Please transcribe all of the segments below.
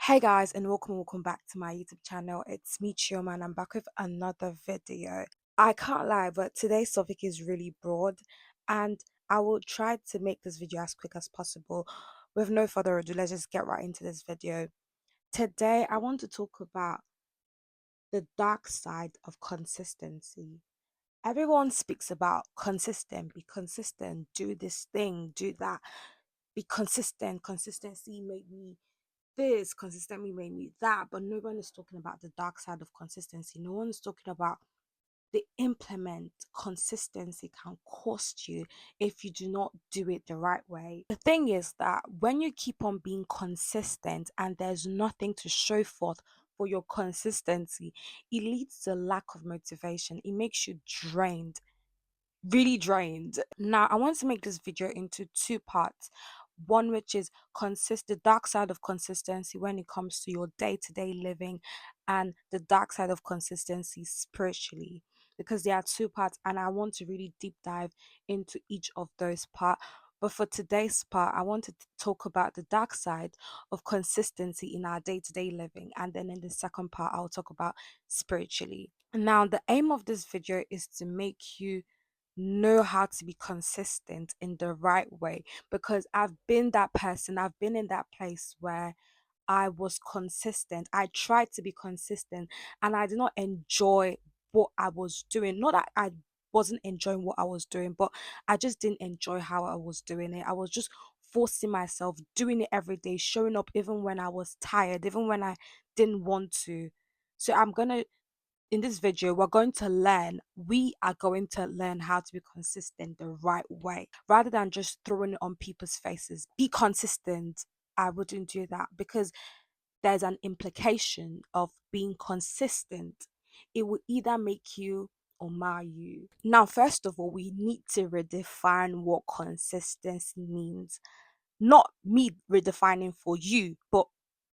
Hey guys, and welcome back to my YouTube channel. It's me, Chioma, and I'm back with another video. I can't lie, but today's topic is really broad, and I will try to make this video as quick as possible. With no further ado, let's just get right into this video. Today, I want to talk about the dark side of consistency. Everyone speaks about consistent, be consistent, do this thing, do that, be consistent. Consistency made me this consistently made me that, but no one is talking about the dark side of consistency. No one is talking about the implement consistency can cost you if you do not do it the right way. The thing is that when you keep on being consistent and there's nothing to show forth for your consistency, it leads to lack of motivation. It makes you drained, really drained. Now, I want to make this video into two parts. One which is the dark side of consistency when it comes to your day-to-day living, and the dark side of consistency spiritually. Because there are two parts, and I want to really deep dive into each of those parts. But for today's part, I wanted to talk about the dark side of consistency in our day-to-day living. And then in the second part, I'll talk about spiritually. Now, the aim of this video is to make you know how to be consistent in the right way, because I've been that person. I've been in that place where I was consistent. I tried to be consistent and I did not enjoy what I was doing. Not that I wasn't enjoying what I was doing, but I just didn't enjoy how I was doing it. I was just forcing myself, doing it every day, showing up even when I was tired, even when I didn't want to. So in this video, we are going to learn how to be consistent the right way rather than just throwing it on people's faces. Be consistent. I wouldn't do that because there's an implication of being consistent. It will either make you or mar you. Now, first of all, we need to redefine what consistency means. Not me redefining for you, but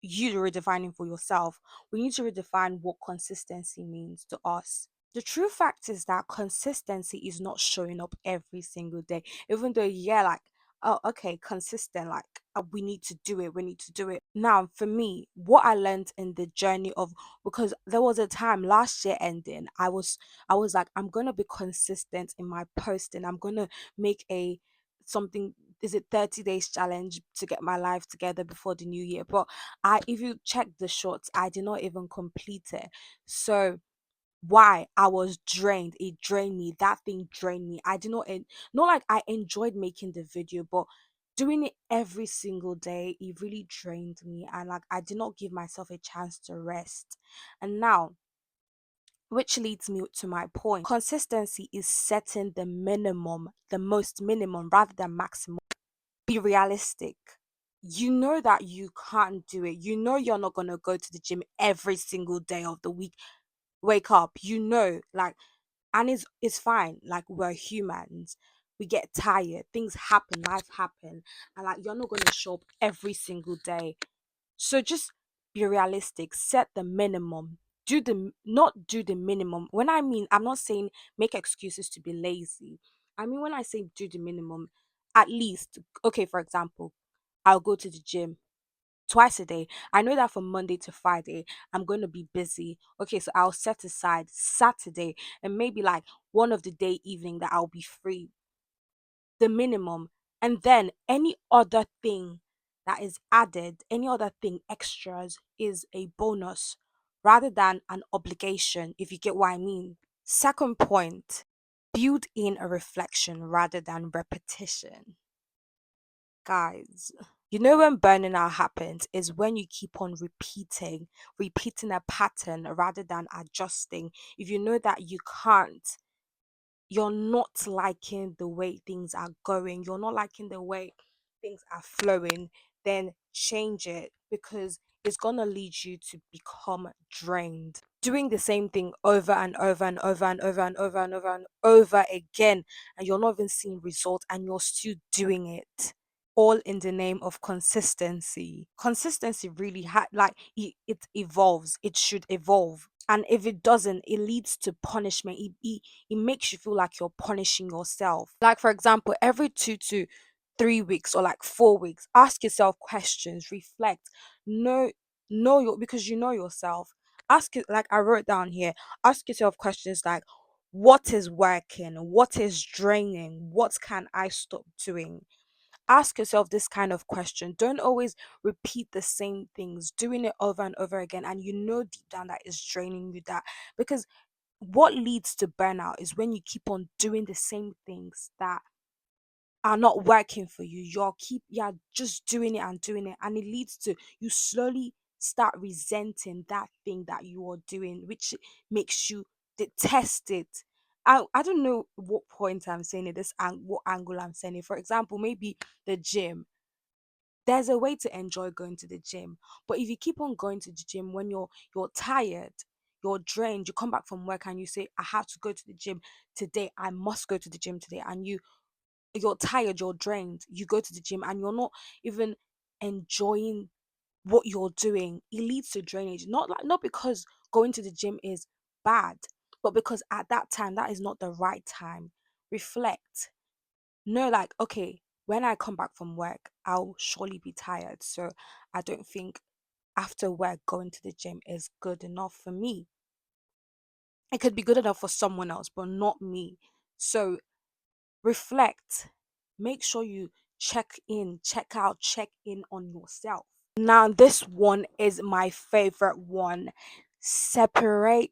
you redefining for yourself. We need to redefine what consistency means to us. The true fact is that consistency is not showing up every single day, even though, yeah, like, oh, okay, consistent, like, we need to do it, we need to do it. Now, for me, what I learned in the journey of, because there was a time last year ending, I was like, I'm gonna be consistent in my posting. I'm gonna make a something, is it 30 days challenge to get my life together before the new year. But if you check the shorts, I did not even complete it. So why? I was drained. It drained me. That thing drained me. I did not not like I enjoyed making the video, but doing it every single day, it really drained me, and like I did not give myself a chance to rest. And now, which leads me to my point, consistency is setting the minimum, the most minimum rather than maximum. Be realistic. You know that you can't do it. You know you're not going to go to the gym every single day of the week. Wake up, like, and it's fine. Like, we're humans. We get tired. Things happen, life happen. And like, you're not going to show up every single day. So just be realistic, set the minimum. Not do the minimum. When I mean, I'm not saying make excuses to be lazy. I mean, when I say do the minimum, at least, okay, for example, I'll go to the gym twice a day. I know that from Monday to Friday, I'm going to be busy. Okay, so I'll set aside Saturday and maybe like one of the day evening that I'll be free, the minimum. And then any other thing that is added, any other thing extras is a bonus rather than an obligation, if you get what I mean. Second point, build in a reflection rather than repetition. Guys, you know when burning out happens is when you keep on repeating a pattern rather than adjusting. If you know that you're not liking the way things are going, you're not liking the way things are flowing, then change it, because it's going to lead you to become drained. Doing the same thing over and over and over and over and over and over and over again, and you're not even seeing results, and you're still doing it, all in the name of consistency. Consistency really it evolves. It should evolve. And if it doesn't, it leads to punishment. It makes you feel like you're punishing yourself. Like, for example, every 2 to 3 weeks or like 4 weeks, ask yourself questions, reflect. No, Know your, because you know yourself. Ask it, like I wrote down here, ask yourself questions like, what is working? What is draining? What can I stop doing? Ask yourself this kind of question. Don't always repeat the same things, doing it over and over again. And you know deep down that is draining you. That because what leads to burnout is when you keep on doing the same things that are not working for you. You're just doing it and doing it, and it leads to you slowly start resenting that thing that you are doing, which makes you detest it. I don't know what point I'm saying it, what angle I'm saying it. For example, maybe the gym. There's a way to enjoy going to the gym, but if you keep on going to the gym when you're tired, you're drained, you come back from work and you say, I have to go to the gym today, I must go to the gym today, and you're tired, you're drained, you go to the gym and you're not even enjoying what you're doing, it leads to drainage. Not because going to the gym is bad, but because at that time that is not the right time. Reflect. Know, like, okay, when I come back from work, I'll surely be tired. So I don't think after work going to the gym is good enough for me. It could be good enough for someone else, but not me. So reflect. Make sure you check in, check out, check in on yourself. Now, this one is my favorite one. Separate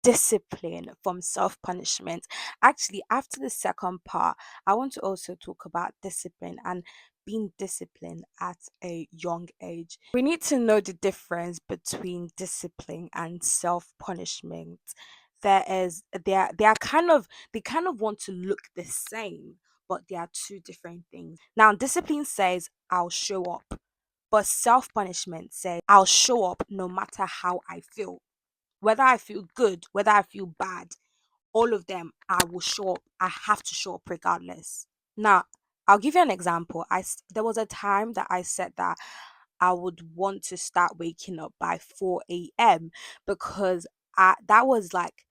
discipline from self punishment. Actually, after the second part, I want to also talk about discipline and being disciplined at a young age. We need to know the difference between discipline and self punishment. They are kind of, they kind of want to look the same, but they are two different things. Now, discipline says I'll show up, but self punishment says I'll show up no matter how I feel. Whether I feel good, whether I feel bad, all of them, I will show up. I have to show up regardless. Now, I'll give you an example. There was a time that I said that I would want to start waking up by 4 a.m. because that was like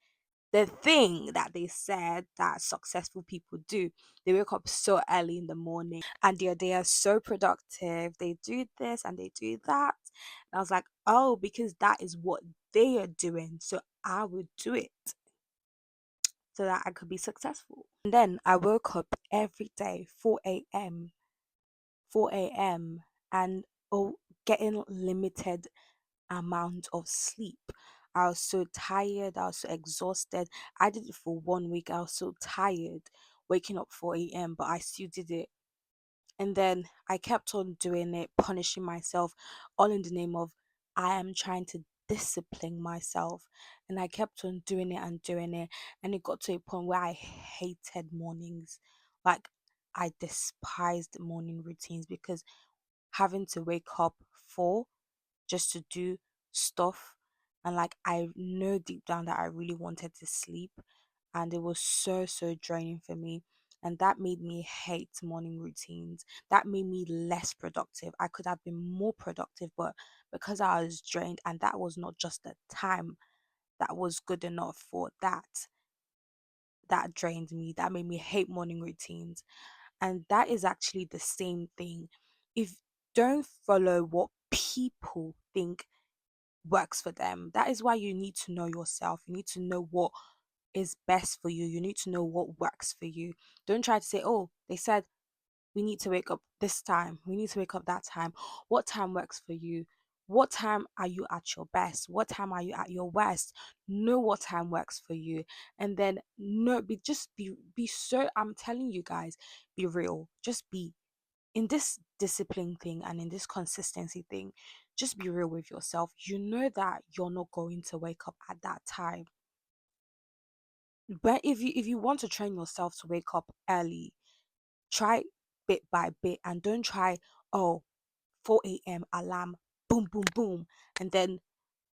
the thing that they said that successful people do. They wake up so early in the morning and they are so productive. They do this and they do that. And I was like, oh, because that is what they are doing. So I would do it so that I could be successful. And then I woke up every day, 4 a.m., 4 a.m., and oh, getting limited amount of sleep. I was so tired, I was so exhausted. I did it for 1 week. I was so tired waking up 4 a.m., but I still did it. And then I kept on doing it, punishing myself, all in the name of I am trying to discipline myself. And I kept on doing it and doing it. And it got to a point where I hated mornings. Like, I despised morning routines because having to wake up for just to do stuff, and like I know deep down that I really wanted to sleep, and it was so draining for me, and that made me hate morning routines. That made me less productive. I could have been more productive, but because I was drained and that was not just the time that was good enough for that, that drained me. That made me hate morning routines. And that is actually the same thing. If don't follow what people think works for them. That is why you need to know yourself. You need to know what is best for you. You need to know what works for you. Don't try to say, oh, they said we need to wake up this time. We need to wake up that time. What time works for you? What time are you at your best? What time are you at your worst? Know what time works for you. And then no, be so, I'm telling you guys, be real. Just be in this discipline thing and in this consistency thing, just be real with yourself. You know that you're not going to wake up at that time. But if you want to train yourself to wake up early, try bit by bit and don't try, oh, 4 a.m. alarm, boom, boom, boom, and then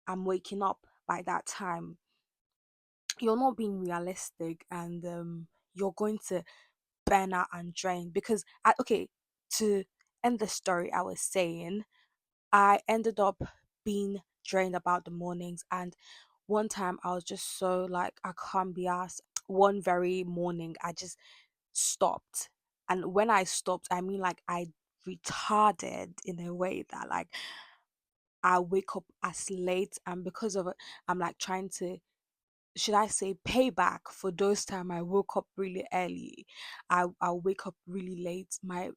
I'm waking up by that time. You're not being realistic, and you're going to burn out and drain because okay, to end the story, I was saying I ended up being drained about the mornings. And one time I was just so like, I can't be asked. One very morning, I just stopped. And when I stopped, I mean, like, I retarded in a way that, like, I wake up as late, and because of it, I'm like trying to, should I say, payback for those time I woke up really early. I'll wake up really late. My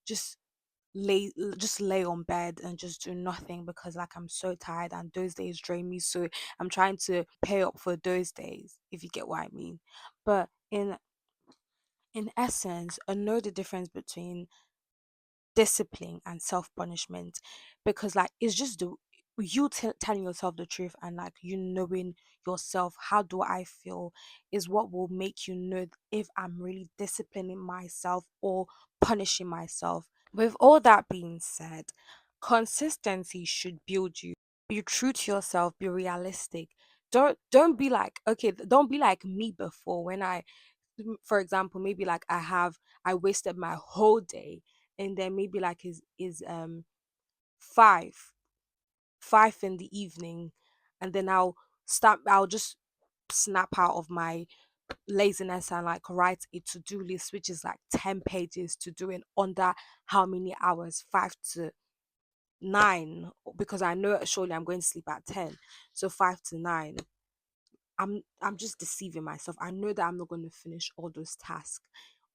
just lay on bed and just do nothing because like I'm so tired and those days drain me. So I'm trying to pay up for those days, if you get what I mean. But in essence, I know the difference between discipline and self punishment, because like it's just the you telling yourself the truth, and like you knowing yourself, how do I feel, is what will make you know if I'm really disciplining myself or punishing myself. With all that being said, consistency should build you. Be true to yourself, be realistic. Don't be like, okay, don't be like me before, when for example, maybe like I wasted my whole day, and then maybe like is 5 5 in the evening, and then I'll just snap out of my laziness and like write a to-do list which is like 10 pages to do in under how many hours, 5 to 9, because I know surely I'm going to sleep at 10, so 5 to 9. I'm just deceiving myself. I know that I'm not going to finish all those tasks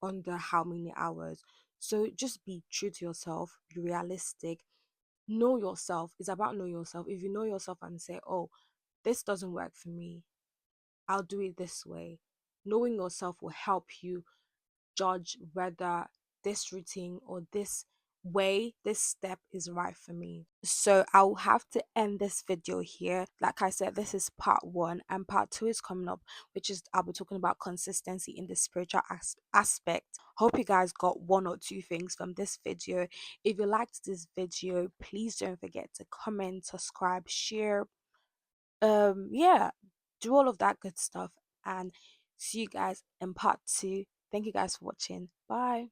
under how many hours. So just be true to yourself, be realistic, know yourself. It's about know yourself. If you know yourself and say, "Oh, this doesn't work for me. I'll do it this way." Knowing yourself will help you judge whether this routine or this step is right for me. So I'll have to end this video here. Like I said, this is part one, and part two is coming up, which is I'll be talking about consistency in the spiritual aspect. Hope you guys got one or two things from this video. If you liked this video, please don't forget to comment, subscribe, share, yeah, do all of that good stuff, and see you guys in part two. Thank you guys for watching. Bye.